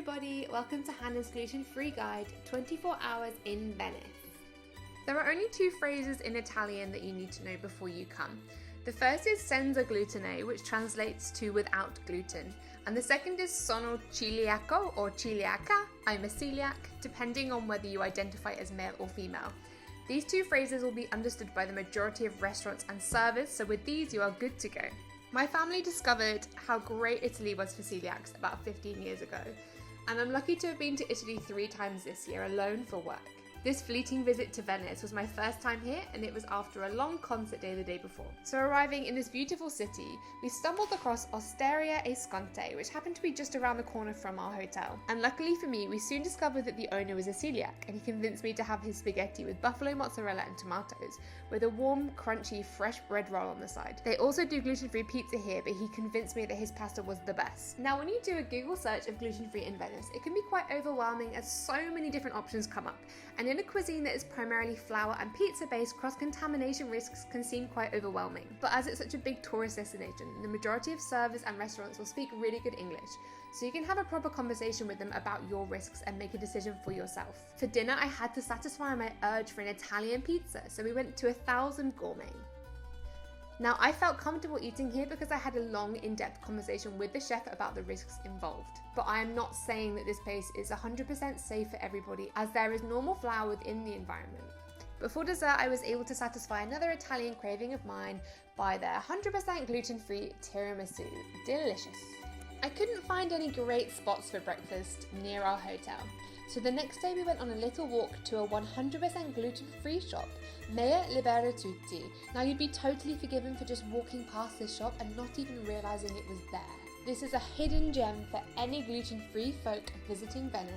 everybody, welcome to Hannah's Gluten-Free Guide, 24 hours in Venice. There are only two phrases in Italian that you need to know before you come. The first is senza glutine, which translates to without gluten, and the second is sono celiaco or celiaca, I'm a celiac, depending on whether you identify as male or female. These two phrases will be understood by the majority of restaurants and servers, so with these you are good to go. My family discovered how great Italy was for celiacs about 15 years ago, and I'm lucky to have been to Italy 3 times this year alone for work. This fleeting visit to Venice was my first time here, and it was after a long concert day the day before. So arriving in this beautiful city, we stumbled across Osteria e Sconte, which happened to be just around the corner from our hotel. And luckily for me, we soon discovered that the owner was a celiac, and he convinced me to have his spaghetti with buffalo mozzarella and tomatoes, with a warm, crunchy, fresh bread roll on the side. They also do gluten-free pizza here, but he convinced me that his pasta was the best. Now, when you do a Google search of gluten-free in Venice, it can be quite overwhelming as so many different options come up. And in a cuisine that is primarily flour and pizza-based, cross-contamination risks can seem quite overwhelming. But as it's such a big tourist destination, the majority of servers and restaurants will speak really good English, so you can have a proper conversation with them about your risks and make a decision for yourself. For dinner, I had to satisfy my urge for an Italian pizza, so we went to 1000 Gourmet. Now, I felt comfortable eating here because I had a long, in-depth conversation with the chef about the risks involved. But I am not saying that this place is 100% safe for everybody, as there is normal flour within the environment. Before dessert, I was able to satisfy another Italian craving of mine by their 100% gluten-free tiramisu. Delicious. I couldn't find any great spots for breakfast near our hotel, so the next day we went on a little walk to a 100% gluten-free shop, Mea Libera Tutti. Now, you'd be totally forgiven for just walking past this shop and not even realising it was there. This is a hidden gem for any gluten-free folk visiting Venice.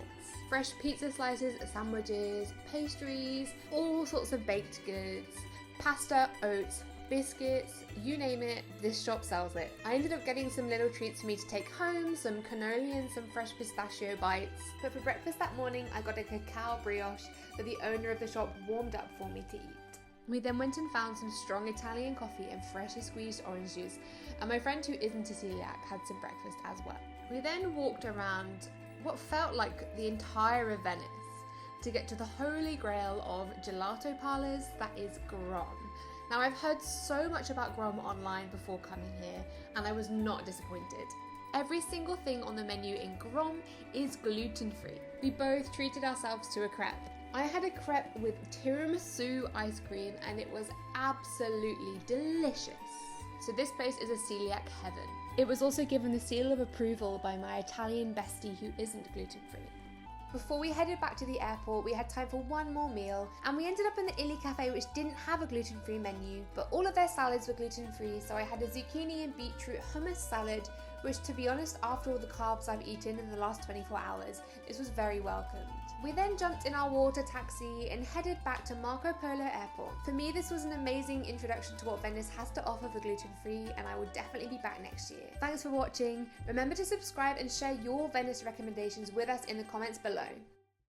Fresh pizza slices, sandwiches, pastries, all sorts of baked goods, pasta, oats, biscuits, you name it, this shop sells it. I ended up getting some little treats for me to take home, some cannoli and some fresh pistachio bites. But for breakfast that morning, I got a cacao brioche that the owner of the shop warmed up for me to eat. We then went and found some strong Italian coffee and freshly squeezed orange juice, and my friend who isn't a celiac had some breakfast as well. We then walked around what felt like the entire of Venice to get to the holy grail of gelato parlours, that is Grom. Now, I've heard so much about Grom online before coming here, and I was not disappointed. Every single thing on the menu in Grom is gluten-free. We both treated ourselves to a crepe. I had a crepe with tiramisu ice cream, and it was absolutely delicious. So this place is a celiac heaven. It was also given the seal of approval by my Italian bestie who isn't gluten-free. Before we headed back to the airport, we had time for one more meal, and we ended up in the Illy Cafe, which didn't have a gluten-free menu, but all of their salads were gluten-free, so I had a zucchini and beetroot hummus salad, which, to be honest, after all the carbs I've eaten in the last 24 hours, this was very welcomed. We then jumped in our water taxi and headed back to Marco Polo Airport. For me, this was an amazing introduction to what Venice has to offer for gluten-free, and I will definitely be back next year. Thanks for watching. Remember to subscribe and share your Venice recommendations with us in the comments below.